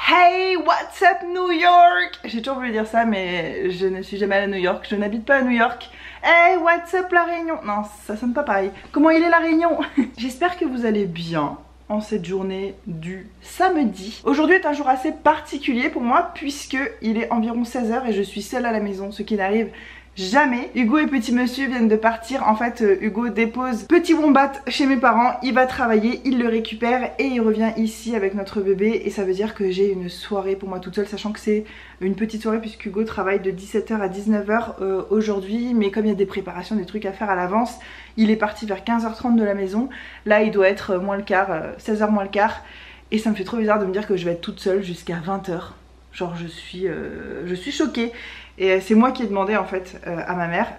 Hey, what's up New York? J'ai toujours voulu dire ça mais je ne suis jamais allée à New York, je n'habite pas à New York. Hey, what's up la Réunion? Non, ça sonne pas pareil. Comment il est la Réunion? J'espère que vous allez bien en cette journée du samedi. Aujourd'hui est un jour assez particulier pour moi puisque il est environ 16 h et je suis seule à la maison, ce qui n'arrive jamais. Hugo et petit monsieur viennent de partir. En fait, Hugo dépose petit wombat chez mes parents, il va travailler, il le récupère et il revient ici avec notre bébé. Et ça veut dire que j'ai une soirée pour moi toute seule, sachant que c'est une petite soirée puisque Hugo travaille de 17 h à 19 h aujourd'hui. Mais comme il y a des préparations, des trucs à faire à l'avance, il est parti vers 15 h 30 de la maison. Là, il doit être moins le quart, 16 h moins le quart. Et ça me fait trop bizarre de me dire que je vais être toute seule jusqu'à 20 h. Genre je suis choquée. Et c'est moi qui ai demandé en fait à ma mère.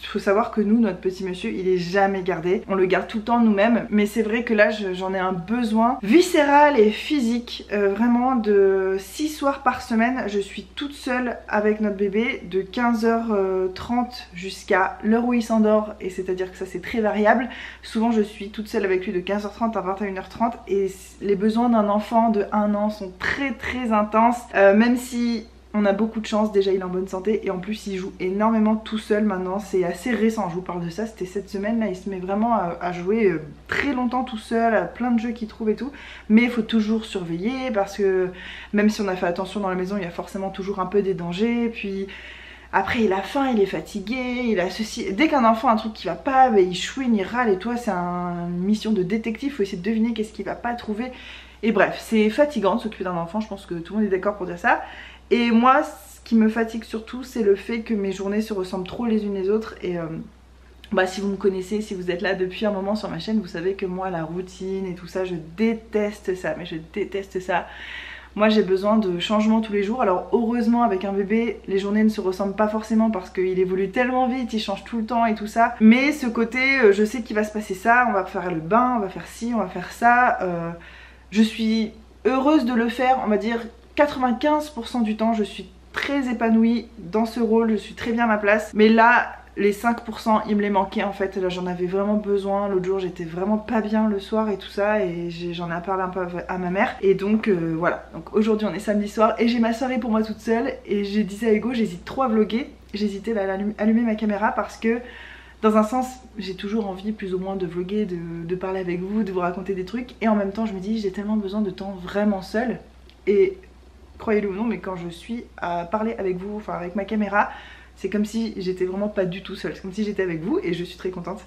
Faut savoir que nous, notre petit monsieur, il est jamais gardé. On le garde tout le temps nous-mêmes. Mais c'est vrai que là, j'en ai un besoin viscéral et physique. Vraiment de 6 soirs par semaine, je suis toute seule avec notre bébé de 15 h 30 jusqu'à l'heure où il s'endort. Et c'est-à-dire que ça c'est très variable. Souvent je suis toute seule avec lui de 15 h 30 à 21 h 30. Et les besoins d'un enfant de 1 an sont très intenses. Même si on a beaucoup de chance, déjà il est en bonne santé et en plus il joue énormément tout seul maintenant, c'est assez récent, je vous parle de ça, c'était cette semaine là, il se met vraiment à jouer très longtemps tout seul, à plein de jeux qu'il trouve et tout, mais il faut toujours surveiller parce que même si on a fait attention dans la maison, il y a forcément toujours un peu des dangers, puis après il a faim, il est fatigué, il a ceci, dès qu'un enfant a un truc qui va pas, bah, il chouine, il râle et toi c'est une mission de détective, faut essayer de deviner qu'est-ce qu'il va pas trouver, et bref, c'est fatigant de s'occuper d'un enfant, je pense que tout le monde est d'accord pour dire ça. Et moi, ce qui me fatigue surtout, c'est le fait que mes journées se ressemblent trop les unes les autres. Et bah, si vous me connaissez, si vous êtes là depuis un moment sur ma chaîne, vous savez que moi, la routine et tout ça, je déteste ça. Mais je déteste ça. Moi, j'ai besoin de changements tous les jours. Alors heureusement, avec un bébé, les journées ne se ressemblent pas forcément parce qu'il évolue tellement vite, il change tout le temps et tout ça. Mais ce côté, je sais qu'il va se passer ça, on va faire le bain, on va faire ci, on va faire ça. Je suis heureuse de le faire, on va dire 95% du temps, je suis très épanouie dans ce rôle, je suis très bien à ma place. Mais là, les 5%, il me les manquait en fait. Là, j'en avais vraiment besoin. L'autre jour, j'étais vraiment pas bien le soir et tout ça. Et j'en ai parlé un peu à ma mère. Et donc, voilà. Donc aujourd'hui, on est samedi soir et j'ai ma soirée pour moi toute seule. Et j'ai dit à Hugo, j'hésite trop à vlogger. J'hésitais à allumer ma caméra parce que dans un sens, j'ai toujours envie plus ou moins de vlogger, de parler avec vous, de vous raconter des trucs. Et en même temps, je me dis, j'ai tellement besoin de temps vraiment seule. Et croyez-le ou non, mais quand je suis à parler avec vous, enfin avec ma caméra, c'est comme si j'étais vraiment pas du tout seule. C'est comme si j'étais avec vous et je suis très contente.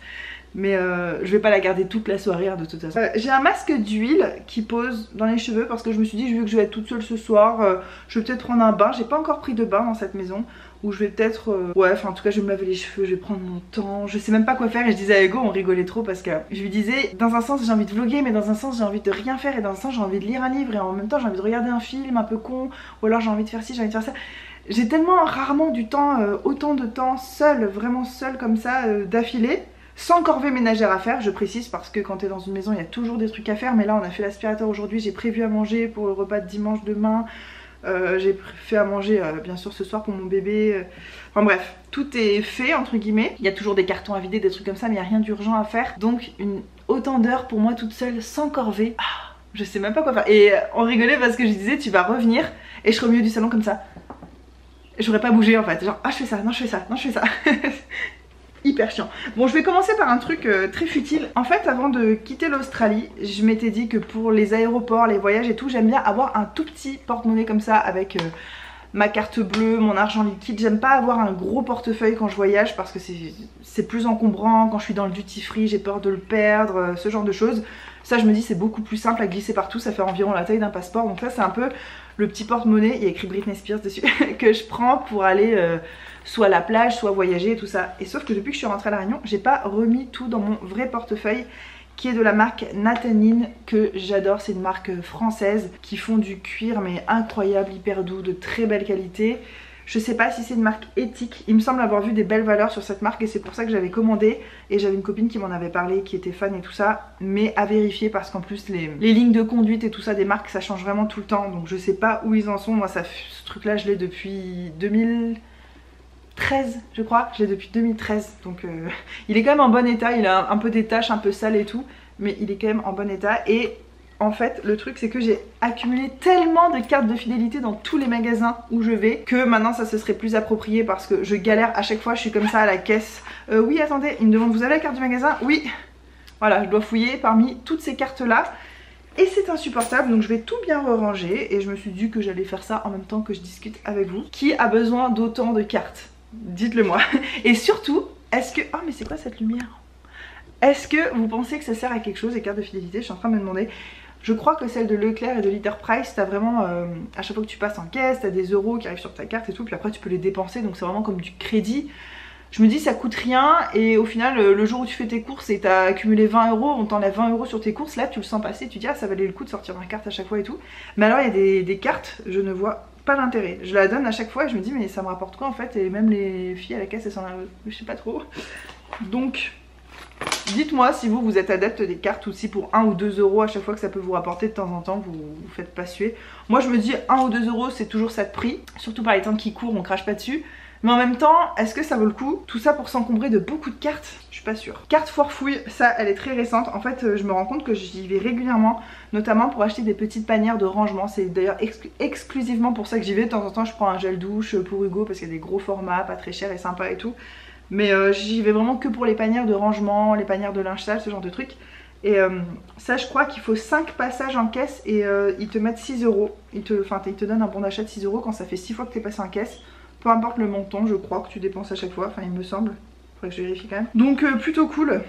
Mais je vais pas la garder toute la soirée hein, de toute façon. J'ai un masque d'huile qui pose dans les cheveux parce que je me suis dit vu que je vais être toute seule ce soir, je vais peut-être prendre un bain. J'ai pas encore pris de bain dans cette maison. Où je vais peut-être, ouais, enfin en tout cas je vais me laver les cheveux, je vais prendre mon temps, je sais même pas quoi faire. Et je disais à Hugo, on rigolait trop parce que je lui disais, dans un sens j'ai envie de vlogger, mais dans un sens j'ai envie de rien faire, et dans un sens j'ai envie de lire un livre, et en même temps j'ai envie de regarder un film un peu con, ou alors j'ai envie de faire ci, j'ai envie de faire ça. J'ai tellement rarement du temps, autant de temps seule, vraiment seule comme ça, d'affilée. Sans corvée ménagère à faire, je précise, parce que quand t'es dans une maison il y a toujours des trucs à faire. Mais là on a fait l'aspirateur aujourd'hui, j'ai prévu à manger pour le repas de dimanche demain. J'ai fait à manger bien sûr ce soir pour mon bébé. Enfin bref, tout est fait entre guillemets. Il y a toujours des cartons à vider, des trucs comme ça, mais il n'y a rien d'urgent à faire. Donc autant d'heures pour moi toute seule, sans corvée. Ah, je sais même pas quoi faire. Et on rigolait parce que je disais tu vas revenir et je serai au milieu du salon comme ça. J'aurais pas bougé en fait. Genre ah je fais ça, non je fais ça, non je fais ça. Hyper chiant. Bon, je vais commencer par un truc très futile. En fait, avant de quitter l'Australie, je m'étais dit que pour les aéroports, les voyages et tout, j'aime bien avoir un tout petit porte-monnaie comme ça avec ma carte bleue, mon argent liquide. J'aime pas avoir un gros portefeuille quand je voyage parce que c'est plus encombrant. Quand je suis dans le duty free, j'ai peur de le perdre, ce genre de choses. Ça, je me dis, c'est beaucoup plus simple à glisser partout. Ça fait environ la taille d'un passeport. Donc là, c'est un peu le petit porte-monnaie. Il y a écrit Britney Spears dessus que je prends pour aller soit à la plage, soit voyager et tout ça. Et sauf que depuis que je suis rentrée à La Réunion, j'ai pas remis tout dans mon vrai portefeuille qui est de la marque Nathanine, que j'adore. C'est une marque française qui font du cuir mais incroyable, hyper doux, de très belle qualité. Je sais pas si c'est une marque éthique, il me semble avoir vu des belles valeurs sur cette marque et c'est pour ça que j'avais commandé. Et j'avais une copine qui m'en avait parlé, qui était fan et tout ça, mais à vérifier parce qu'en plus les lignes de conduite et tout ça des marques ça change vraiment tout le temps. Donc je sais pas où ils en sont. Moi ce truc là je l'ai depuis 2013 je crois, je l'ai depuis 2013. Donc il est quand même en bon état, il a un peu des taches un peu sales et tout, mais il est quand même en bon état. Et en fait le truc c'est que j'ai accumulé tellement de cartes de fidélité dans tous les magasins où je vais que maintenant ça se serait plus approprié parce que je galère à chaque fois, je suis comme ça à la caisse. Oui attendez, il me demande vous avez la carte du magasin? Oui. Voilà, je dois fouiller parmi toutes ces cartes là. Et c'est insupportable, donc je vais tout bien ranger. Et je me suis dit que j'allais faire ça en même temps que je discute avec vous. Qui a besoin d'autant de cartes? Dites-le moi. Et surtout, est-ce que... Oh mais c'est quoi cette lumière? Est-ce que vous pensez que ça sert à quelque chose, les cartes de fidélité? Je suis en train de me demander. Je crois que celle de Leclerc et de Leader Price, t'as vraiment... à chaque fois que tu passes en caisse, t'as des euros qui arrivent sur ta carte et tout. Puis après tu peux les dépenser, donc c'est vraiment comme du crédit. Je me dis ça coûte rien et au final le jour où tu fais tes courses et t'as accumulé 20 euros, on t'enlève 20 euros sur tes courses, là tu le sens passer, tu dis ah ça valait le coup de sortir ma carte à chaque fois et tout. Mais alors il y a des cartes, je ne vois pas l'intérêt. Je la donne à chaque fois et je me dis mais ça me rapporte quoi en fait, et même les filles à la caisse elles s'en avent, je sais pas trop. Donc dites-moi si vous êtes adepte des cartes ou si pour 1 ou 2 euros à chaque fois que ça peut vous rapporter de temps en temps vous faites pas suer. Moi je me dis 1 ou 2 euros c'est toujours ça de prix, surtout par les temps qui courent on crache pas dessus. Mais en même temps, est-ce que ça vaut le coup? Tout ça pour s'encombrer de beaucoup de cartes? Je suis pas sûre. Carte foire fouille, ça elle est très récente. En fait je me rends compte que j'y vais régulièrement, notamment pour acheter des petites panières de rangement. C'est d'ailleurs exclusivement pour ça que j'y vais. De temps en temps je prends un gel douche pour Hugo parce qu'il y a des gros formats, pas très chers et sympa et tout. Mais j'y vais vraiment que pour les panières de rangement, les panières de linge sale, ce genre de trucs. Et ça je crois qu'il faut 5 passages en caisse et ils te mettent 6 euros. Ils te donnent un bon d'achat de 6 euros quand ça fait 6 fois que tu es passé en caisse. Peu importe le montant, je crois que tu dépenses à chaque fois, enfin il me semble, faudrait que je vérifie quand même. Donc plutôt cool.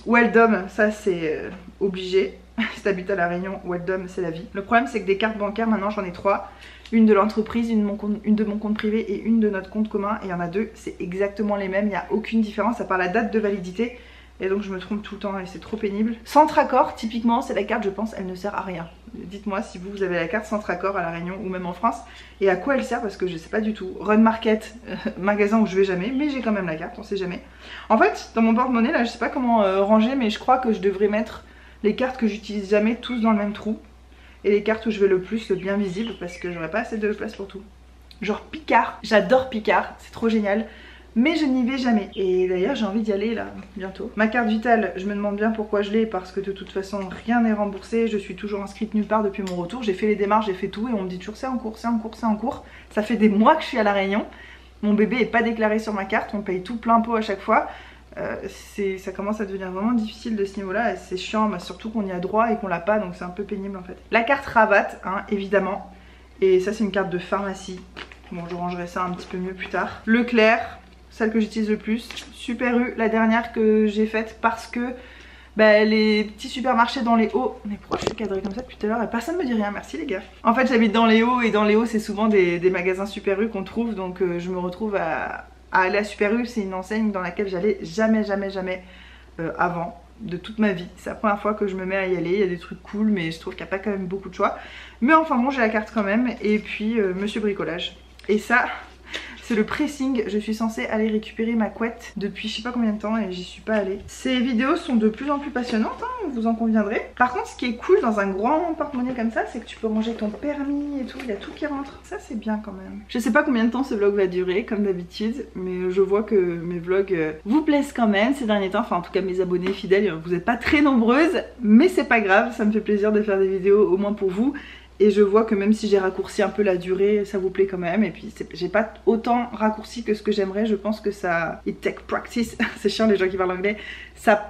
Weldom, ça c'est obligé. Si t'habites à La Réunion, Weldom c'est la vie. Le problème c'est que des cartes bancaires maintenant j'en ai 3. Une de l'entreprise, une de mon compte privé et une de notre compte commun. Et il y en a 2, c'est exactement les mêmes, il n'y a aucune différence à part la date de validité. Et donc je me trompe tout le temps et c'est trop pénible. Centracor, typiquement, c'est la carte, je pense, elle ne sert à rien. Dites-moi si vous avez la carte Centracor à La Réunion ou même en France et à quoi elle sert parce que je sais pas du tout. Run Market, magasin où je vais jamais, mais j'ai quand même la carte, on sait jamais. En fait, dans mon porte-monnaie là, je sais pas comment ranger, mais je crois que je devrais mettre les cartes que j'utilise jamais tous dans le même trou. Et les cartes où je vais le plus, bien visible parce que j'aurais pas assez de place pour tout. Genre Picard, j'adore Picard, c'est trop génial. Mais je n'y vais jamais. Et d'ailleurs j'ai envie d'y aller là, bientôt. Ma carte vitale, je me demande bien pourquoi je l'ai. Parce que de toute façon rien n'est remboursé. Je suis toujours inscrite nulle part depuis mon retour. J'ai fait les démarches, j'ai fait tout. Et on me dit toujours c'est en cours, c'est en cours, c'est en cours. Ça fait des mois que je suis à La Réunion. Mon bébé est pas déclaré sur ma carte. On paye tout plein pot à chaque fois. Ça commence à devenir vraiment difficile de ce niveau là. C'est chiant, mais surtout qu'on y a droit et qu'on l'a pas. Donc c'est un peu pénible en fait. La carte Rabat, hein, évidemment. Et ça c'est une carte de pharmacie. Bon je rangerai ça un petit peu mieux plus tard. Leclerc, celle que j'utilise le plus. Super U, la dernière que j'ai faite parce que les petits supermarchés dans les hauts. Mais pourquoi je suis cadrée comme ça depuis tout à l'heure et personne me dit rien? Merci les gars. En fait j'habite dans les hauts et dans les hauts c'est souvent des magasins Super U qu'on trouve. Donc je me retrouve à aller à Super U. C'est une enseigne dans laquelle j'allais jamais avant de toute ma vie. C'est la première fois que je me mets à y aller. Il y a des trucs cool mais je trouve qu'il n'y a pas quand même beaucoup de choix. Mais enfin bon j'ai la carte quand même. Et puis Monsieur Bricolage. Et ça... c'est le pressing, je suis censée aller récupérer ma couette depuis je sais pas combien de temps et j'y suis pas allée. Ces vidéos sont de plus en plus passionnantes, hein, vous en conviendrez. Par contre ce qui est cool dans un grand porte-monnaie comme ça, c'est que tu peux ranger ton permis et tout, il y a tout qui rentre. Ça c'est bien quand même. Je sais pas combien de temps ce vlog va durer comme d'habitude, mais je vois que mes vlogs vous plaisent quand même ces derniers temps. Enfin en tout cas mes abonnés fidèles, vous êtes pas très nombreuses, mais c'est pas grave, ça me fait plaisir de faire des vidéos au moins pour vous. Et je vois que même si j'ai raccourci un peu la durée, ça vous plaît quand même. Et puis j'ai pas autant raccourci que ce que j'aimerais. Je pense que ça... It take practice. C'est chiant les gens qui parlent anglais. Ça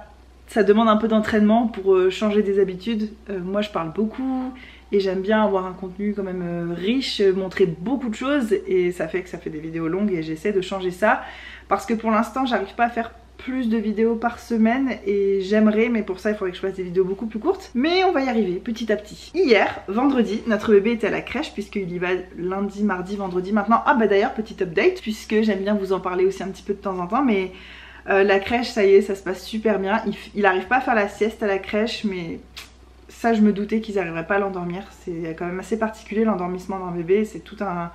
demande un peu d'entraînement pour changer des habitudes. Moi je parle beaucoup et j'aime bien avoir un contenu quand même riche, montrer beaucoup de choses. Et ça fait que ça fait des vidéos longues et j'essaie de changer ça. Parce que pour l'instant j'arrive pas à faire plus de vidéos par semaine et j'aimerais, mais pour ça il faudrait que je fasse des vidéos beaucoup plus courtes, mais on va y arriver petit à petit. Hier, vendredi, notre bébé était à la crèche puisqu'il y va lundi, mardi, vendredi maintenant. Ah bah d'ailleurs petit update puisque j'aime bien vous en parler aussi un petit peu de temps en temps, mais la crèche ça y est, ça se passe super bien. Il arrive pas à faire la sieste à la crèche, mais ça je me doutais qu'ils n'arriveraient pas à l'endormir. C'est quand même assez particulier l'endormissement d'un bébé, c'est tout un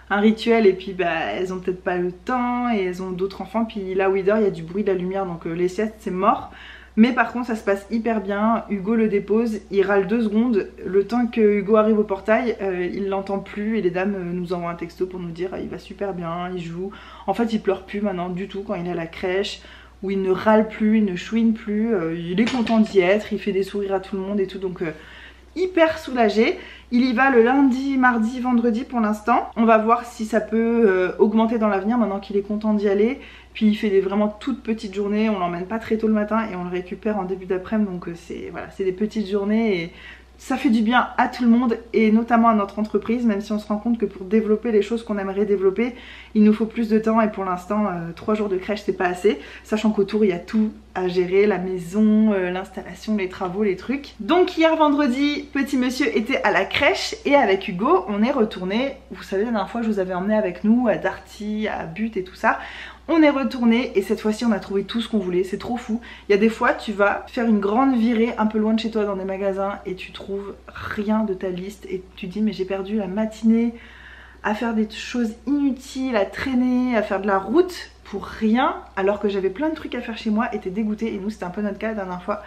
rituel et puis elles ont peut-être pas le temps et elles ont d'autres enfants, puis là où il dort il y a du bruit, de la lumière, donc les siestes c'est mort. Mais par contre ça se passe hyper bien. Hugo le dépose, il râle 2 secondes, le temps que Hugo arrive au portail il l'entend plus et les dames nous envoient un texto pour nous dire il va super bien, il joue. En fait il pleure plus maintenant du tout quand il est à la crèche, où il ne râle plus, il ne chouine plus, il est content d'y être, il fait des sourires à tout le monde et tout, donc hyper soulagée. Il y va le lundi, mardi, vendredi pour l'instant. On va voir si ça peut augmenter dans l'avenir maintenant qu'il est content d'y aller. Puis il fait des vraiment toutes petites journées, on l'emmène pas très tôt le matin et on le récupère en début d'après-midi. Donc c'est voilà, c'est des petites journées et ça fait du bien à tout le monde et notamment à notre entreprise, même si on se rend compte que pour développer les choses qu'on aimerait développer, il nous faut plus de temps et pour l'instant 3 jours de crèche c'est pas assez, sachant qu'autour il y a tout à gérer, la maison, l'installation, les travaux, les trucs. Donc hier vendredi, petit monsieur était à la crèche et avec Hugo on est retourné, vous savez la dernière fois je vous avais emmené avec nous à Darty, à Butte et tout ça. On est retourné et cette fois-ci on a trouvé tout ce qu'on voulait, c'est trop fou. Il y a des fois tu vas faire une grande virée un peu loin de chez toi dans des magasins et tu trouves rien de ta liste et tu te dis mais j'ai perdu la matinée à faire des choses inutiles, à traîner, à faire de la route pour rien alors que j'avais plein de trucs à faire chez moi et t'es dégoûté et nous c'était un peu notre cas la dernière fois.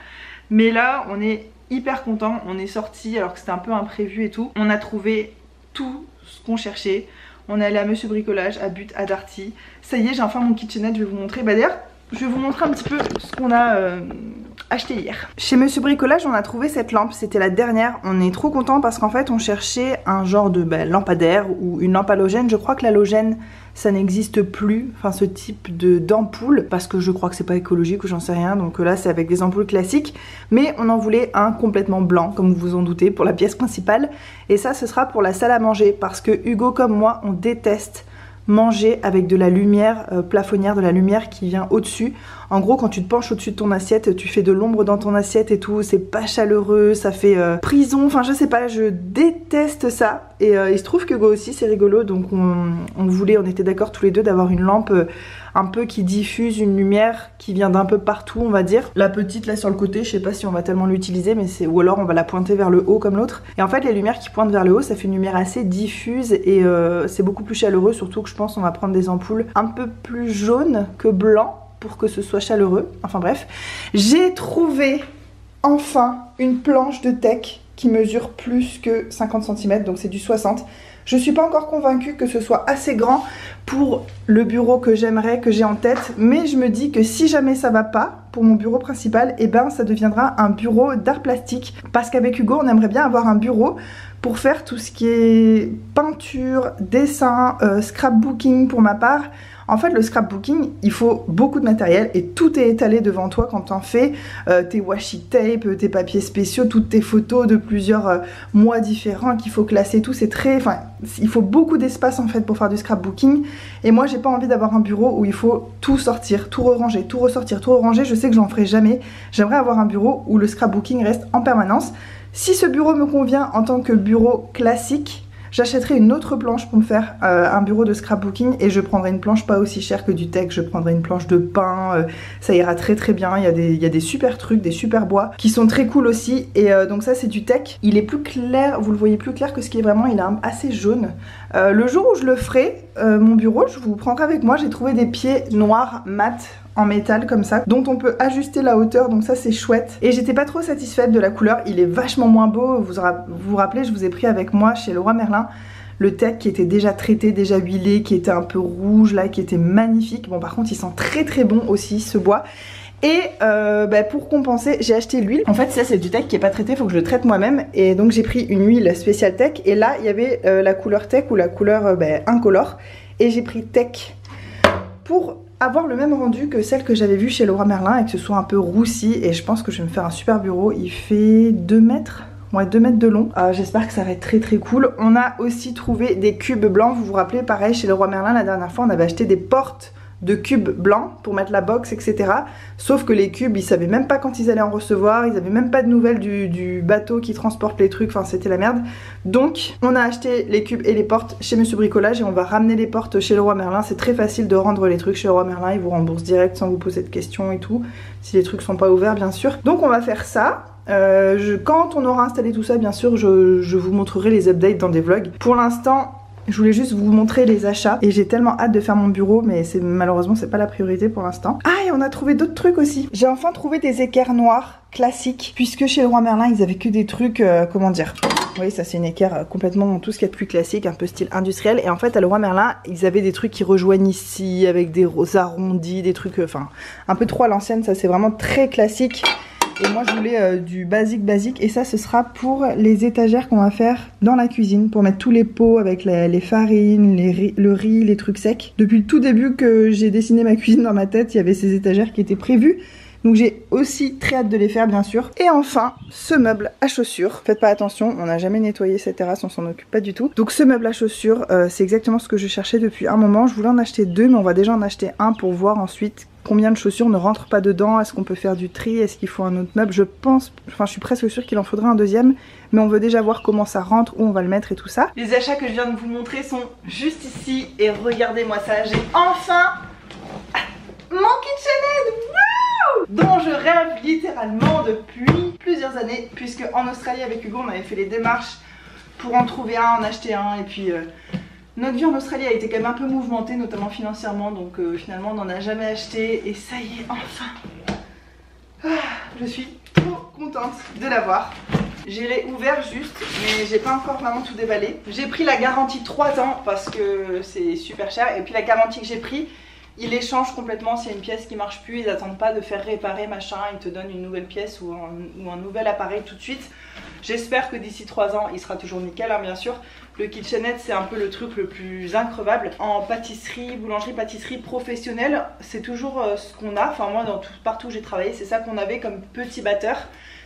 Mais là on est hyper content, on est sorti alors que c'était un peu imprévu et tout. On a trouvé tout ce qu'on cherchait. On est allé à Monsieur Bricolage, à Butte, à Darty. Ça y est, j'ai enfin mon kitchenette, je vais vous montrer. Bah d'ailleurs, je vais vous montrer un petit peu ce qu'on a acheté hier. Chez Monsieur Bricolage, on a trouvé cette lampe, c'était la dernière. On est trop content parce qu'en fait, on cherchait un genre de lampadaire ou une lampe halogène. Je crois que l'halogène, ça n'existe plus, enfin ce type d'ampoule, parce que je crois que c'est pas écologique ou j'en sais rien. Donc là, c'est avec des ampoules classiques. Mais on en voulait un complètement blanc, comme vous vous en doutez, pour la pièce principale. Et ça, ce sera pour la salle à manger, parce que Hugo comme moi, on déteste manger avec de la lumière plafonnière, de la lumière qui vient au-dessus. En gros, quand tu te penches au-dessus de ton assiette, tu fais de l'ombre dans ton assiette et tout, c'est pas chaleureux, ça fait prison, enfin je sais pas, je déteste ça. Et il se trouve que Hugo aussi, c'est rigolo, donc on était d'accord tous les deux d'avoir une lampe un peu qui diffuse une lumière qui vient d'un peu partout, on va dire. La petite là sur le côté, je sais pas si on va tellement l'utiliser, mais c'est ou alors on va la pointer vers le haut comme l'autre. Et en fait, les lumières qui pointent vers le haut, ça fait une lumière assez diffuse et c'est beaucoup plus chaleureux, surtout que je pense on va prendre des ampoules un peu plus jaunes que blancs pour que ce soit chaleureux. Enfin bref, j'ai trouvé enfin une planche de teck qui mesure plus que 50 cm, donc c'est du 60. Je suis pas encore convaincue que ce soit assez grand pour le bureau que j'aimerais, que j'ai en tête, mais je me dis que si jamais ça va pas pour mon bureau principal, et ben ça deviendra un bureau d'art plastique, parce qu'avec Hugo on aimerait bien avoir un bureau pour faire tout ce qui est peinture, dessin, scrapbooking pour ma part. En fait, le scrapbooking, il faut beaucoup de matériel et tout est étalé devant toi quand t'en fais. Tes washi tape, tes papiers spéciaux, toutes tes photos de plusieurs mois différents qu'il faut classer, tout. C'est très... Enfin, il faut beaucoup d'espace en fait pour faire du scrapbooking. Et moi, j'ai pas envie d'avoir un bureau où il faut tout sortir, tout ranger, tout ressortir, tout ranger. Je sais que j'en ferai jamais. J'aimerais avoir un bureau où le scrapbooking reste en permanence. Si ce bureau me convient en tant que bureau classique, j'achèterai une autre planche pour me faire un bureau de scrapbooking et je prendrai une planche pas aussi chère que du teck, je prendrai une planche de pin, ça ira très très bien, il y a des super trucs, des super bois qui sont très cool aussi et donc ça c'est du teck. Il est plus clair, vous le voyez plus clair que ce qui est vraiment, il est assez jaune. Le jour où je le ferai, mon bureau, je vous prendrai avec moi, j'ai trouvé des pieds noirs mat en métal comme ça, dont on peut ajuster la hauteur, donc ça c'est chouette. Et j'étais pas trop satisfaite de la couleur, il est vachement moins beau, vous vous rappelez, je vous ai pris avec moi chez Leroy Merlin le teck qui était déjà traité, déjà huilé, qui était un peu rouge là, qui était magnifique. Bon par contre il sent très très bon aussi ce bois. Et pour compenser, j'ai acheté l'huile. En fait ça c'est du teck qui est pas traité, il faut que je le traite moi-même. Et donc j'ai pris une huile spéciale teck. Et là il y avait la couleur teck ou la couleur incolore. Et j'ai pris teck pour avoir le même rendu que celle que j'avais vue chez Leroy Merlin et que ce soit un peu roussi. Et je pense que je vais me faire un super bureau. Il fait 2 mètres. Ouais, 2 mètres de long. J'espère que ça va être très très cool. On a aussi trouvé des cubes blancs. Vous vous rappelez, pareil, chez Leroy Merlin, la dernière fois, on avait acheté des portes de cubes blancs pour mettre la box, etc. Sauf que les cubes, ils savaient même pas quand ils allaient en recevoir, ils avaient même pas de nouvelles du bateau qui transporte les trucs, enfin c'était la merde. Donc on a acheté les cubes et les portes chez Monsieur Bricolage et on va ramener les portes chez Leroy Merlin. C'est très facile de rendre les trucs chez Leroy Merlin, ils vous remboursent direct sans vous poser de questions et tout, si les trucs sont pas ouverts bien sûr. Donc on va faire ça. Quand on aura installé tout ça, bien sûr, je vous montrerai les updates dans des vlogs. Pour l'instant, je voulais juste vous montrer les achats et j'ai tellement hâte de faire mon bureau, mais malheureusement c'est pas la priorité pour l'instant. Ah, et on a trouvé d'autres trucs aussi. J'ai enfin trouvé des équerres noires classiques, puisque chez Leroy Merlin ils avaient que des trucs, comment dire. Oui, ça c'est une équerre complètement tout ce qu'il y a de plus classique, un peu style industriel. Et en fait à Leroy Merlin ils avaient des trucs qui rejoignent ici avec des arrondis, des trucs, enfin un peu trop à l'ancienne. Ça c'est vraiment très classique. Et moi je voulais du basique. Et ça ce sera pour les étagères qu'on va faire dans la cuisine. Pour mettre tous les pots avec les farines, le riz, les trucs secs. Depuis le tout début que j'ai dessiné ma cuisine dans ma tête, il y avait ces étagères qui étaient prévues. Donc j'ai aussi très hâte de les faire bien sûr. Et enfin ce meuble à chaussures. Faites pas attention, on n'a jamais nettoyé cette terrasse, on s'en occupe pas du tout. Donc ce meuble à chaussures c'est exactement ce que je cherchais depuis un moment. Je voulais en acheter deux mais on va déjà en acheter un pour voir ensuite combien de chaussures ne rentrent pas dedans. Est-ce qu'on peut faire du tri? Est-ce qu'il faut un autre meuble? Je pense, enfin je suis presque sûre qu'il en faudrait un deuxième. Mais on veut déjà voir comment ça rentre, où on va le mettre et tout ça. Les achats que je viens de vous montrer sont juste ici. Et regardez-moi ça, j'ai enfin mon KitchenAid dont je rêve littéralement depuis plusieurs années, puisque en Australie avec Hugo on avait fait les démarches pour en trouver un, en acheter un, et puis notre vie en Australie a été quand même un peu mouvementée, notamment financièrement, donc finalement on n'en a jamais acheté, et ça y est, enfin je suis trop contente de l'avoir. Je l'ai ouvert juste, mais j'ai pas encore vraiment tout déballé. J'ai pris la garantie 3 ans parce que c'est super cher, et puis la garantie que j'ai pris, ils échangent complètement s'il y a une pièce qui marche plus, ils n'attendent pas de faire réparer machin, ils te donnent une nouvelle pièce ou un nouvel appareil tout de suite. J'espère que d'ici 3 ans il sera toujours nickel hein, bien sûr. Le KitchenAid c'est un peu le truc le plus increvable. En pâtisserie, boulangerie, pâtisserie professionnelle, c'est toujours ce qu'on a. Enfin moi partout où j'ai travaillé c'est ça qu'on avait comme petit batteur.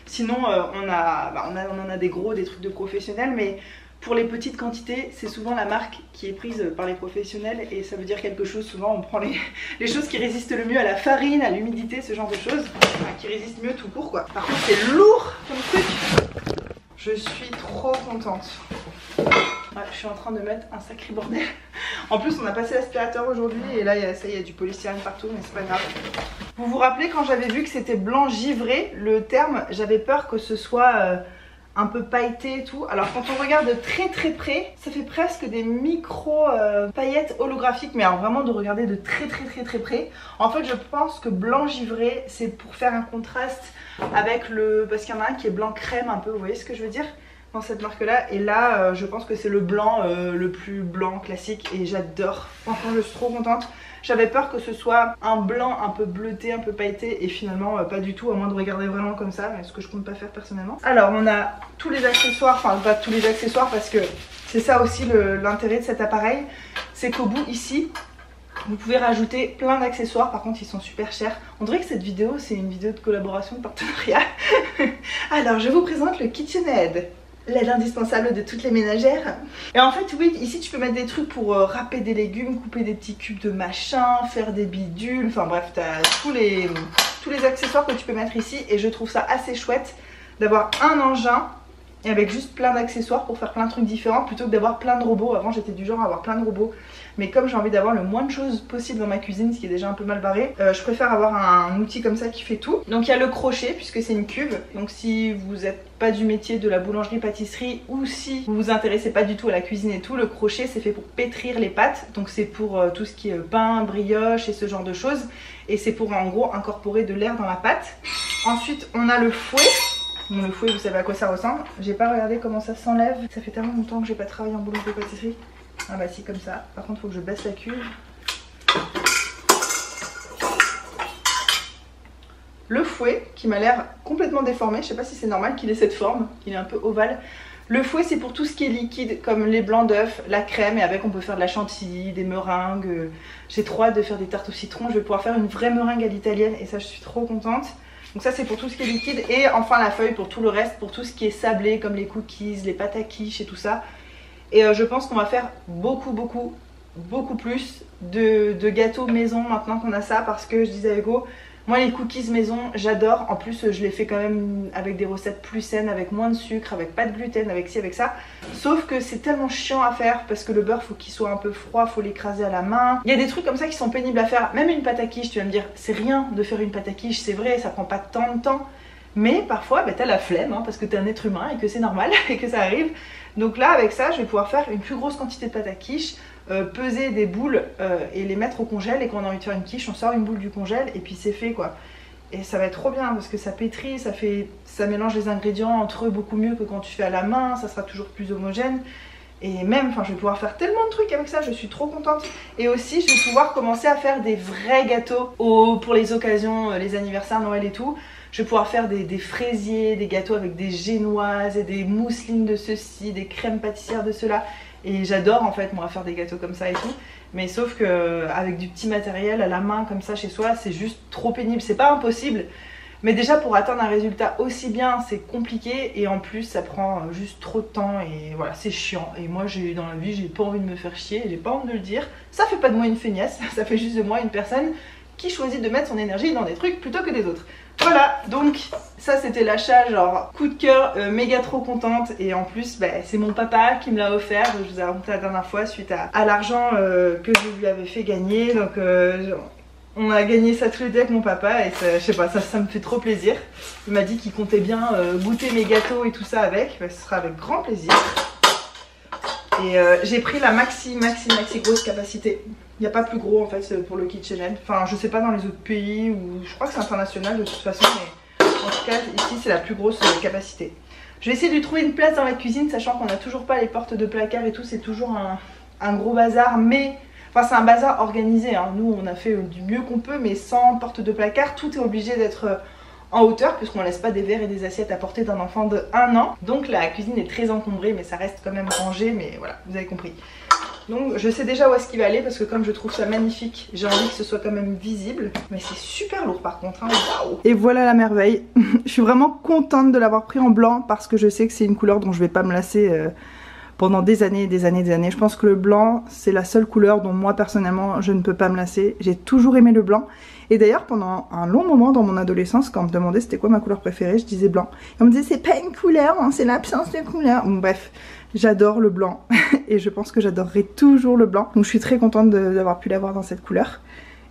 Sinon on en a des gros, des trucs de professionnels, mais pour les petites quantités, c'est souvent la marque qui est prise par les professionnels et ça veut dire quelque chose. Souvent on prend les choses qui résistent le mieux à la farine, à l'humidité, ce genre de choses, enfin, qui résistent mieux tout court quoi. Par contre c'est lourd comme truc. Je suis trop contente. Ouais, je suis en train de mettre un sacré bordel. En plus on a passé l'aspirateur aujourd'hui et là ça y est, il y a du polystyrène partout, mais c'est pas grave. Vous vous rappelez quand j'avais vu que c'était blanc givré, le terme, j'avais peur que ce soit un peu pailleté et tout. Alors quand on regarde de très près, ça fait presque des micro paillettes holographiques, mais alors vraiment de regarder de très près. En fait je pense que blanc givré c'est pour faire un contraste avec le... parce qu'il y en a un qui est blanc crème un peu, vous voyez ce que je veux dire, dans cette marque là. Et là je pense que c'est le blanc le plus blanc classique et j'adore. Franchement je suis trop contente. J'avais peur que ce soit un blanc un peu bleuté, un peu pailleté, et finalement pas du tout, à moins de regarder vraiment comme ça, mais ce que je compte pas faire personnellement. Alors on a tous les accessoires, enfin pas tous les accessoires parce que c'est ça aussi l'intérêt de cet appareil, c'est qu'au bout ici, vous pouvez rajouter plein d'accessoires. Par contre ils sont super chers. On dirait que cette vidéo c'est une vidéo de collaboration, de partenariat. Alors je vous présente le KitchenAid, l'aide indispensable de toutes les ménagères. Et en fait oui, ici tu peux mettre des trucs pour râper des légumes, couper des petits cubes de machin, faire des bidules, enfin bref t'as tous les accessoires que tu peux mettre ici. Et je trouve ça assez chouette d'avoir un engin et avec juste plein d'accessoires pour faire plein de trucs différents, plutôt que d'avoir plein de robots. Avant j'étais du genre à avoir plein de robots, mais comme j'ai envie d'avoir le moins de choses possible dans ma cuisine, ce qui est déjà un peu mal barré, je préfère avoir un outil comme ça qui fait tout. Donc il y a le crochet puisque c'est une cuve, donc si vous n'êtes pas du métier de la boulangerie pâtisserie ou si vous vous intéressez pas du tout à la cuisine et tout, le crochet c'est fait pour pétrir les pâtes, donc c'est pour tout ce qui est pain, brioche et ce genre de choses, et c'est pour en gros incorporer de l'air dans la pâte. Ensuite on a le fouet. Bon, le fouet vous savez à quoi ça ressemble. J'ai pas regardé comment ça s'enlève, ça fait tellement longtemps que j'ai pas travaillé en boulangerie pâtisserie. Ah bah si, comme ça. Par contre faut que je baisse la cuve. Le fouet qui m'a l'air complètement déformé, je sais pas si c'est normal qu'il ait cette forme, il est un peu ovale. Le fouet c'est pour tout ce qui est liquide comme les blancs d'œufs, la crème, et avec on peut faire de la chantilly, des meringues. J'ai trop hâte de faire des tartes au citron, je vais pouvoir faire une vraie meringue à l'italienne et ça je suis trop contente. Donc ça c'est pour tout ce qui est liquide, et enfin la feuille pour tout le reste, pour tout ce qui est sablé comme les cookies, les pâtes à quiche et tout ça. Et je pense qu'on va faire beaucoup plus de gâteaux maison maintenant qu'on a ça, parce que je disais à Hugo, moi les cookies maison j'adore. En plus je les fais quand même avec des recettes plus saines, avec moins de sucre, avec pas de gluten, avec ci, avec ça. Sauf que c'est tellement chiant à faire parce que le beurre faut qu'il soit un peu froid, faut l'écraser à la main. Il y a des trucs comme ça qui sont pénibles à faire. Même une pâte à quiche, tu vas me dire c'est rien de faire une pâte à quiche, c'est vrai, ça prend pas tant de temps. Mais parfois bah, t'as la flemme hein, parce que t'es un être humain et que c'est normal et que ça arrive. Donc là avec ça je vais pouvoir faire une plus grosse quantité de pâte à quiche, peser des boules et les mettre au congèle, et quand on a envie de faire une quiche on sort une boule du congèle et puis c'est fait quoi. Et ça va être trop bien parce que ça pétrit, ça mélange les ingrédients entre eux beaucoup mieux que quand tu fais à la main, ça sera toujours plus homogène. Et même, enfin je vais pouvoir faire tellement de trucs avec ça, je suis trop contente. Et aussi je vais pouvoir commencer à faire des vrais gâteaux pour les occasions, les anniversaires, Noël et tout. Je vais pouvoir faire des fraisiers, des gâteaux avec des génoises et des mousselines de ceci, des crèmes pâtissières de cela. Et j'adore en fait moi faire des gâteaux comme ça et tout. Mais sauf que avec du petit matériel à la main comme ça chez soi, c'est juste trop pénible. C'est pas impossible. Mais déjà pour atteindre un résultat aussi bien c'est compliqué et en plus ça prend juste trop de temps et voilà c'est chiant. Et moi dans la vie j'ai pas envie de me faire chier, j'ai pas envie de le dire. Ça fait pas de moi une feignasse, ça fait juste de moi une personne qui choisit de mettre son énergie dans des trucs plutôt que des autres. Voilà, donc ça c'était l'achat genre coup de cœur, méga trop contente. Et en plus bah, c'est mon papa qui me l'a offert, je vous ai raconté la dernière fois suite à l'argent que je lui avais fait gagner. Donc on a gagné ça tous les deux avec mon papa et ça, je sais pas, ça me fait trop plaisir. Il m'a dit qu'il comptait bien goûter mes gâteaux et tout ça avec, bah, ce sera avec grand plaisir. Et j'ai pris la maxi grosse capacité. Il n'y a pas plus gros en fait pour le KitchenAid. Enfin je sais pas dans les autres pays ou je crois que c'est international de toute façon, mais en tout cas ici c'est la plus grosse capacité. Je vais essayer de lui trouver une place dans la cuisine, sachant qu'on n'a toujours pas les portes de placard et tout, c'est toujours un gros bazar, mais enfin c'est un bazar organisé, hein. Nous on a fait du mieux qu'on peut, mais sans porte de placard, tout est obligé d'être en hauteur puisqu'on laisse pas des verres et des assiettes à portée d'un enfant de 1 an. Donc la cuisine est très encombrée, mais ça reste quand même rangé, mais voilà, vous avez compris. Donc je sais déjà où est-ce qu'il va aller parce que comme je trouve ça magnifique, j'ai envie que ce soit quand même visible. Mais c'est super lourd par contre, hein. Waouh. Et voilà la merveille. Je suis vraiment contente de l'avoir pris en blanc parce que je sais que c'est une couleur dont je vais pas me lasser pendant des années et des années et des années. Je pense que le blanc c'est la seule couleur dont moi personnellement je ne peux pas me lasser. J'ai toujours aimé le blanc. Et d'ailleurs pendant un long moment dans mon adolescence, quand on me demandait c'était quoi ma couleur préférée, je disais blanc. Et on me disait c'est pas une couleur, hein, c'est l'absence de couleur. Bon, bref, j'adore le blanc et je pense que j'adorerai toujours le blanc. Donc je suis très contente d'avoir pu l'avoir dans cette couleur.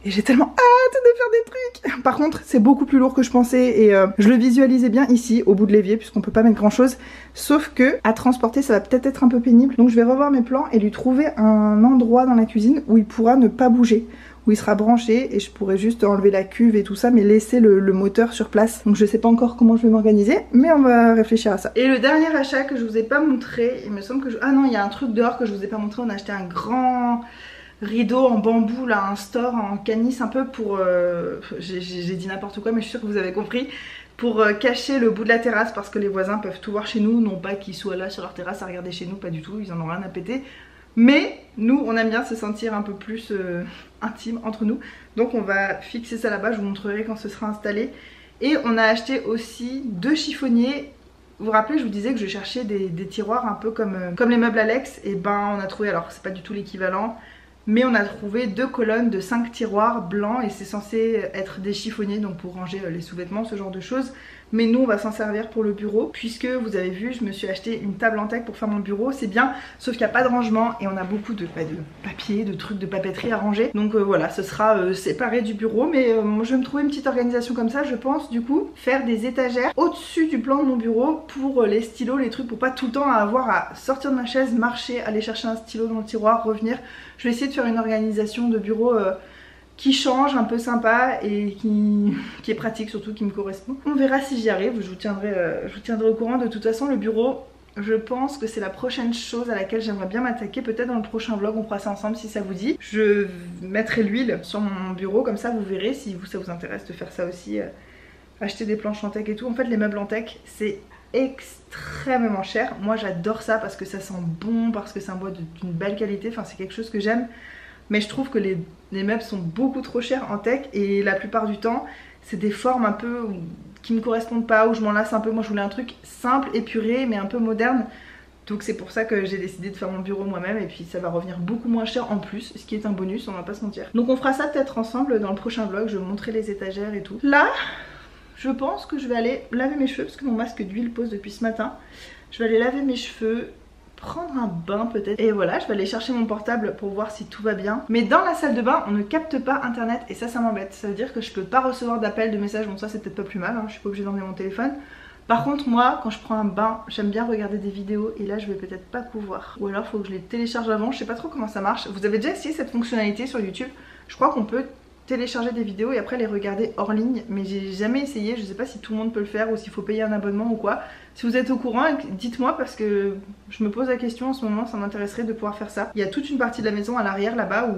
Et j'ai tellement hâte de faire des trucs. Par contre c'est beaucoup plus lourd que je pensais et je le visualisais bien ici au bout de l'évier puisqu'on peut pas mettre grand chose. Sauf que à transporter ça va peut-être être un peu pénible. Donc je vais revoir mes plans et lui trouver un endroit dans la cuisine où il pourra ne pas bouger, où il sera branché et je pourrai juste enlever la cuve et tout ça mais laisser le moteur sur place. Donc je sais pas encore comment je vais m'organiser mais on va réfléchir à ça. Et le dernier achat que je vous ai pas montré, il me semble que ah non il y a un truc dehors que je vous ai pas montré. On a acheté un grand rideau en bambou là, un store en canis un peu pour j'ai dit n'importe quoi mais je suis sûre que vous avez compris, pour cacher le bout de la terrasse parce que les voisins peuvent tout voir chez nous, non pas qu'ils soient là sur leur terrasse à regarder chez nous, pas du tout, ils en ont rien à péter. Mais nous on aime bien se sentir un peu plus intime entre nous. Donc on va fixer ça là-bas, je vous montrerai quand ce sera installé. Et on a acheté aussi 2 chiffonniers. Vous vous rappelez je vous disais que je cherchais des tiroirs un peu comme les meubles Alex. Et ben on a trouvé, alors c'est pas du tout l'équivalent, mais on a trouvé 2 colonnes de 5 tiroirs blancs et c'est censé être des chiffonniers, donc pour ranger les sous-vêtements, ce genre de choses. Mais nous on va s'en servir pour le bureau puisque vous avez vu je me suis acheté une table en teck pour faire mon bureau. C'est bien sauf qu'il n'y a pas de rangement et on a beaucoup de papier, de trucs de papeterie à ranger. Donc voilà ce sera séparé du bureau, mais moi je vais me trouver une petite organisation comme ça. Je pense du coup faire des étagères au-dessus du plan de mon bureau pour les stylos, les trucs, pour pas tout le temps avoir à sortir de ma chaise, marcher, aller chercher un stylo dans le tiroir, revenir. Je vais essayer de faire une organisation de bureau qui change, un peu sympa et qui est pratique, surtout qui me correspond. On verra si j'y arrive, je vous tiendrai au courant. De toute façon le bureau, je pense que c'est la prochaine chose à laquelle j'aimerais bien m'attaquer. Peut-être dans le prochain vlog on fera ça ensemble si ça vous dit. Je mettrai l'huile sur mon bureau, comme ça vous verrez si ça vous intéresse de faire ça aussi. Acheter des planches en teck et tout. En fait les meubles en teck c'est extrêmement cher. Moi j'adore ça parce que ça sent bon, parce que c'est un bois d'une belle qualité, enfin c'est quelque chose que j'aime. Mais je trouve que les meubles sont beaucoup trop chers en teck et la plupart du temps c'est des formes un peu qui me correspondent pas, où je m'en lasse un peu. Moi je voulais un truc simple, épuré mais un peu moderne. Donc c'est pour ça que j'ai décidé de faire mon bureau moi-même et puis ça va revenir beaucoup moins cher en plus, ce qui est un bonus, on va pas se mentir. Donc on fera ça peut-être ensemble dans le prochain vlog, je vais vous montrer les étagères et tout. Là je pense que je vais aller laver mes cheveux parce que mon masque d'huile pose depuis ce matin. Je vais aller laver mes cheveux, prendre un bain peut-être. Et voilà, je vais aller chercher mon portable pour voir si tout va bien. Mais dans la salle de bain, on ne capte pas internet et ça m'embête. Ça veut dire que je peux pas recevoir d'appels, de messages. Bon ça c'est peut-être pas plus mal, hein. Je suis pas obligée d'emmener mon téléphone. Par contre moi, quand je prends un bain, j'aime bien regarder des vidéos et là je vais peut-être pas pouvoir. Ou alors faut que je les télécharge avant, je sais pas trop comment ça marche. Vous avez déjà essayé cette fonctionnalité sur YouTube? Je crois qu'on peut télécharger des vidéos et après les regarder hors ligne, mais j'ai jamais essayé, je sais pas si tout le monde peut le faire ou s'il faut payer un abonnement ou quoi. Si vous êtes au courant, dites-moi parce que je me pose la question en ce moment, ça m'intéresserait de pouvoir faire ça. Il y a toute une partie de la maison à l'arrière là-bas où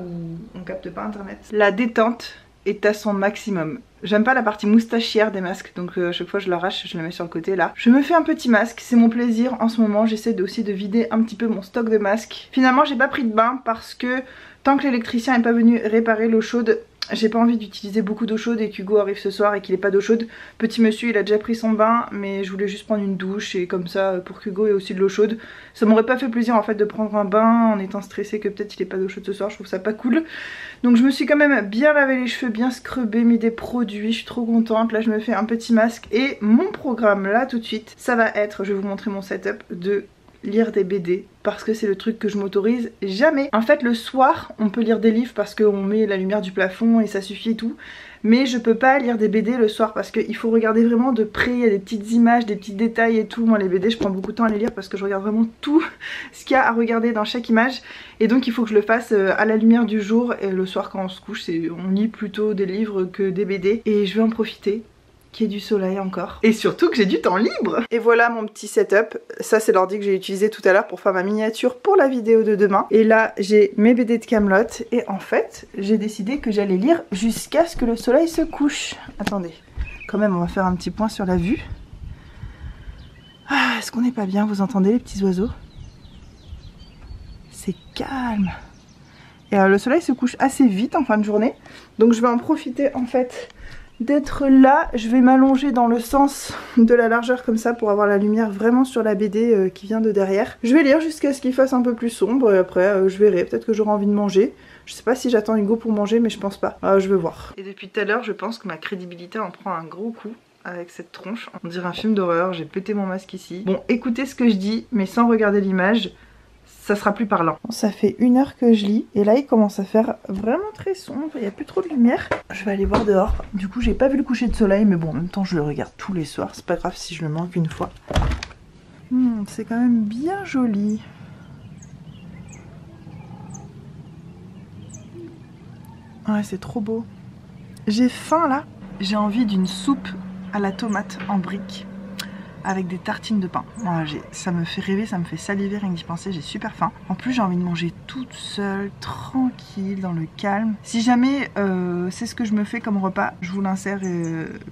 on capte pas internet. La détente est à son maximum. J'aime pas la partie moustachière des masques, donc à chaque fois je l'arrache, je la mets sur le côté là. Je me fais un petit masque, c'est mon plaisir en ce moment. J'essaie aussi de vider un petit peu mon stock de masques. Finalement j'ai pas pris de bain parce que tant que l'électricien n'est pas venu réparer l'eau chaude, j'ai pas envie d'utiliser beaucoup d'eau chaude et qu'Hugo arrive ce soir et qu'il ait pas d'eau chaude. Petit monsieur il a déjà pris son bain, mais je voulais juste prendre une douche et comme ça pour qu'Hugo ait aussi de l'eau chaude. Ça m'aurait pas fait plaisir en fait de prendre un bain en étant stressée que peut-être il ait pas d'eau chaude ce soir, je trouve ça pas cool. Donc je me suis quand même bien lavé les cheveux, bien scrubbé, mis des produits, je suis trop contente. Là je me fais un petit masque et mon programme là tout de suite, ça va être, je vais vous montrer mon setup, de lire des BD parce que c'est le truc que je m'autorise jamais. En fait le soir on peut lire des livres parce qu'on met la lumière du plafond et ça suffit et tout, mais je peux pas lire des BD le soir parce qu'il faut regarder vraiment de près, il y a des petites images, des petits détails et tout. Moi les BD je prends beaucoup de temps à les lire parce que je regarde vraiment tout ce qu'il y a à regarder dans chaque image et donc il faut que je le fasse à la lumière du jour et le soir quand on se couche on lit plutôt des livres que des BD et je vais en profiter qu'il y ait du soleil encore et surtout que j'ai du temps libre. Et voilà mon petit setup, ça c'est l'ordi que j'ai utilisé tout à l'heure pour faire ma miniature pour la vidéo de demain. Et là j'ai mes BD de Kaamelott et en fait j'ai décidé que j'allais lire jusqu'à ce que le soleil se couche. Attendez, quand même on va faire un petit point sur la vue. Ah, est-ce qu'on n'est pas bien? Vous entendez les petits oiseaux? C'est calme. Et le soleil se couche assez vite en fin de journée, donc je vais en profiter en fait d'être là. Je vais m'allonger dans le sens de la largeur comme ça pour avoir la lumière vraiment sur la BD qui vient de derrière. Je vais lire jusqu'à ce qu'il fasse un peu plus sombre et après je verrai, peut-être que j'aurai envie de manger. Je sais pas si j'attends Hugo pour manger mais je pense pas, je vais voir. Et depuis tout à l'heure je pense que ma crédibilité en prend un gros coup avec cette tronche. On dirait un film d'horreur, j'ai pété mon masque ici. Bon écoutez ce que je dis mais sans regarder l'image, ça sera plus parlant. Ça fait 1 heure que je lis et là il commence à faire vraiment très sombre, il n'y a plus trop de lumière. Je vais aller voir dehors. Du coup j'ai pas vu le coucher de soleil mais bon en même temps je le regarde tous les soirs, c'est pas grave si je le manque une fois. C'est quand même bien joli. Ouais c'est trop beau. J'ai faim là, j'ai envie d'une soupe à la tomate en briques avec des tartines de pain. Voilà, ça me fait rêver, ça me fait saliver rien que d'y penser, j'ai super faim. En plus j'ai envie de manger toute seule, tranquille, dans le calme. Si jamais c'est ce que je me fais comme repas, je vous l'insère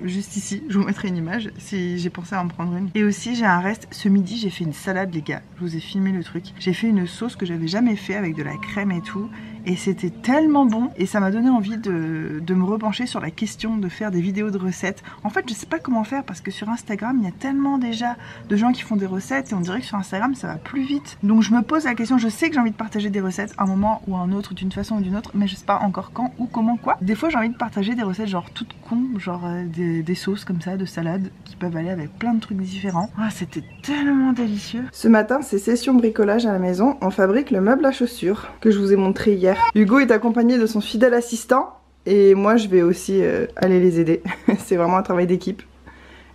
juste ici, je vous mettrai une image si j'ai pensé à en prendre une. Et aussi j'ai un reste, ce midi j'ai fait une salade les gars, je vous ai filmé le truc. J'ai fait une sauce que j'avais jamais fait avec de la crème et tout. Et c'était tellement bon et ça m'a donné envie de me repencher sur la question de faire des vidéos de recettes. En fait je sais pas comment faire parce que sur Instagram il y a tellement déjà de gens qui font des recettes et on dirait que sur Instagram ça va plus vite. Donc je me pose la question, je sais que j'ai envie de partager des recettes à un moment ou à un autre d'une façon ou d'une autre, mais je sais pas encore quand ou comment quoi. Des fois j'ai envie de partager des recettes genre toutes cons, genre des sauces comme ça de salade qui peuvent aller avec plein de trucs différents. Ah c'était tellement délicieux. Ce matin c'est session bricolage à la maison, on fabrique le meuble à chaussures que je vous ai montré hier. Hugo est accompagné de son fidèle assistant et moi je vais aussi aller les aider. C'est vraiment un travail d'équipe.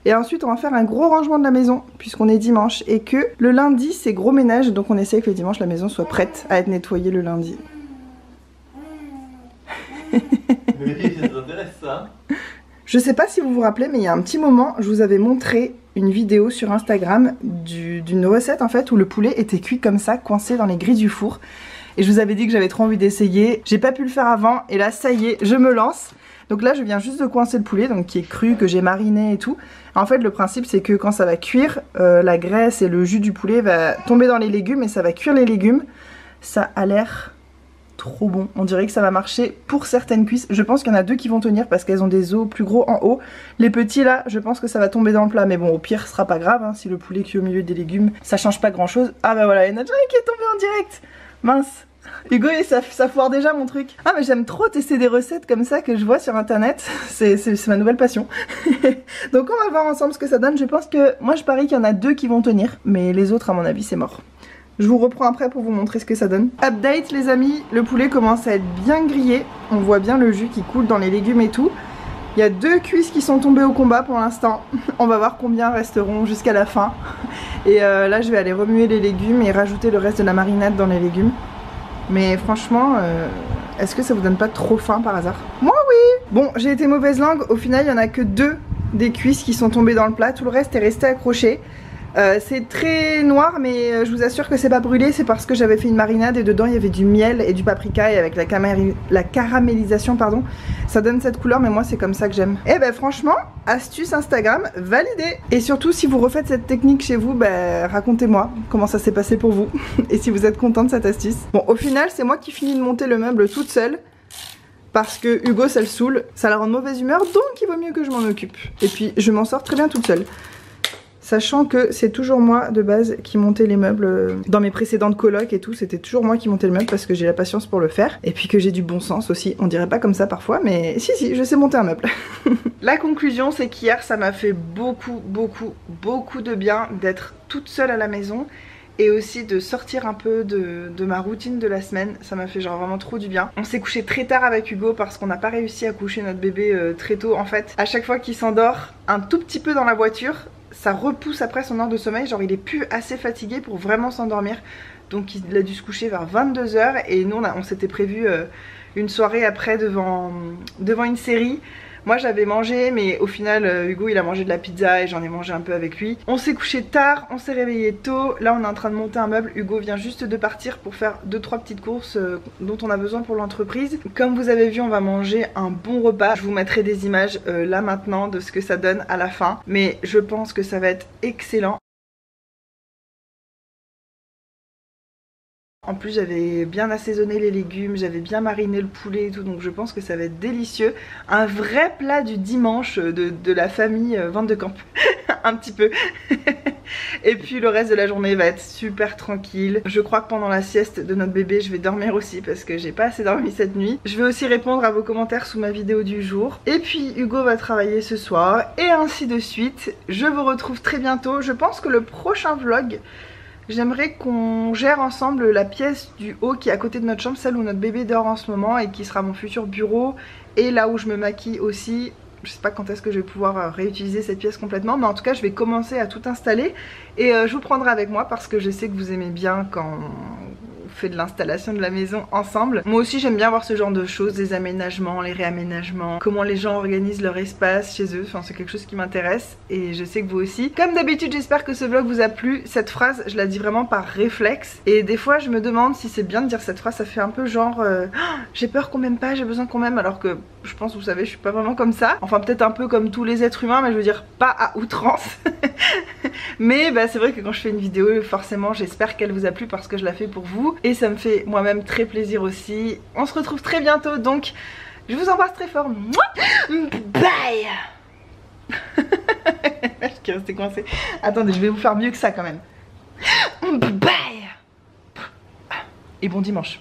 Et ensuite on va faire un gros rangement de la maison puisqu'on est dimanche et que le lundi c'est gros ménage, donc on essaie que le dimanche la maison soit prête à être nettoyée le lundi. Je sais pas si vous vous rappelez mais il y a un petit moment je vous avais montré une vidéo sur Instagram d'une recette en fait où le poulet était cuit comme ça, coincé dans les grilles du four. Et je vous avais dit que j'avais trop envie d'essayer, j'ai pas pu le faire avant et là ça y est, je me lance. Donc là je viens juste de coincer le poulet, donc qui est cru, que j'ai mariné et tout. En fait le principe c'est que quand ça va cuire, la graisse et le jus du poulet va tomber dans les légumes et ça va cuire les légumes. Ça a l'air trop bon, on dirait que ça va marcher pour certaines cuisses. Je pense qu'il y en a 2 qui vont tenir parce qu'elles ont des os plus gros en haut. Les petits là, je pense que ça va tomber dans le plat, mais bon au pire ce sera pas grave, hein, si le poulet cuit au milieu des légumes, ça change pas grand chose. Ah bah voilà, il y en a déjà qui est tombé en direct. Mince. Hugo ça foire déjà mon truc. Ah mais j'aime trop tester des recettes comme ça que je vois sur internet, c'est ma nouvelle passion. Donc on va voir ensemble ce que ça donne. Je pense que moi je parie qu'il y en a 2 qui vont tenir, mais les autres à mon avis c'est mort. Je vous reprends après pour vous montrer ce que ça donne. Update les amis, le poulet commence à être bien grillé, on voit bien le jus qui coule dans les légumes et tout. Il y a 2 cuisses qui sont tombées au combat pour l'instant. On va voir combien resteront jusqu'à la fin. Et là je vais aller remuer les légumes et rajouter le reste de la marinade dans les légumes. Mais franchement, est-ce que ça vous donne pas trop faim par hasard? Moi oui. Bon, j'ai été mauvaise langue, au final il n'y en a que 2 des cuisses qui sont tombées dans le plat, tout le reste est resté accroché. C'est très noir mais je vous assure que c'est pas brûlé, c'est parce que j'avais fait une marinade et dedans il y avait du miel et du paprika et avec la caramélisation pardon, ça donne cette couleur, mais moi c'est comme ça que j'aime. Et ben franchement, astuce Instagram validée. Et surtout si vous refaites cette technique chez vous, ben racontez-moi comment ça s'est passé pour vous et si vous êtes content de cette astuce. Bon, au final c'est moi qui finis de monter le meuble toute seule. Parce que Hugo ça le saoule, ça la rend de mauvaise humeur, donc il vaut mieux que je m'en occupe. Et puis je m'en sors très bien toute seule. Sachant que c'est toujours moi de base qui montais les meubles. Dans mes précédentes colocs et tout, c'était toujours moi qui montais le meuble parce que j'ai la patience pour le faire. Et puis que j'ai du bon sens aussi, on dirait pas comme ça parfois, mais si, je sais monter un meuble. La conclusion c'est qu'hier ça m'a fait beaucoup de bien d'être toute seule à la maison. Et aussi de sortir un peu de ma routine de la semaine, ça m'a fait genre vraiment trop du bien. On s'est couché très tard avec Hugo parce qu'on n'a pas réussi à coucher notre bébé très tôt. En fait, à chaque fois qu'il s'endort un tout petit peu dans la voiture, ça repousse après son heure de sommeil, genre il est plus assez fatigué pour vraiment s'endormir. Donc il a dû se coucher vers 22 h et nous on s'était prévu une soirée après devant une série. Moi j'avais mangé mais au final Hugo il a mangé de la pizza et j'en ai mangé un peu avec lui. On s'est couché tard, on s'est réveillé tôt. Là on est en train de monter un meuble. Hugo vient juste de partir pour faire 2-3 petites courses dont on a besoin pour l'entreprise. Comme vous avez vu, on va manger un bon repas. Je vous mettrai des images là maintenant de ce que ça donne à la fin. Mais je pense que ça va être excellent. En plus j'avais bien assaisonné les légumes, j'avais bien mariné le poulet et tout, donc je pense que ça va être délicieux. Un vrai plat du dimanche de la famille Van de Camp, un petit peu. Et puis le reste de la journée va être super tranquille. Je crois que pendant la sieste de notre bébé je vais dormir aussi parce que j'ai pas assez dormi cette nuit. Je vais aussi répondre à vos commentaires sous ma vidéo du jour. Et puis Hugo va travailler ce soir et ainsi de suite. Je vous retrouve très bientôt. Je pense que le prochain vlog, j'aimerais qu'on gère ensemble la pièce du haut qui est à côté de notre chambre, celle où notre bébé dort en ce moment et qui sera mon futur bureau, et là où je me maquille aussi. Je sais pas quand est-ce que je vais pouvoir réutiliser cette pièce complètement, mais en tout cas je vais commencer à tout installer et je vous prendrai avec moi parce que je sais que vous aimez bien quand on fait de l'installation de la maison ensemble. Moi aussi j'aime bien voir ce genre de choses, les aménagements, les réaménagements, comment les gens organisent leur espace chez eux, enfin c'est quelque chose qui m'intéresse et je sais que vous aussi. Comme d'habitude j'espère que ce vlog vous a plu. Cette phrase je la dis vraiment par réflexe et des fois je me demande si c'est bien de dire cette phrase, ça fait un peu genre j'ai peur qu'on m'aime pas, j'ai besoin qu'on m'aime, alors que je pense, vous savez, je suis pas vraiment comme ça. Enfin peut-être un peu comme tous les êtres humains, mais je veux dire pas à outrance. Mais bah, c'est vrai que quand je fais une vidéo, forcément j'espère qu'elle vous a plu parce que je la fais pour vous. Et ça me fait moi-même très plaisir aussi. On se retrouve très bientôt, donc je vous embrasse très fort. Bye. Je suis restée coincée. Attendez, je vais vous faire mieux que ça quand même. Bye. Et bon dimanche.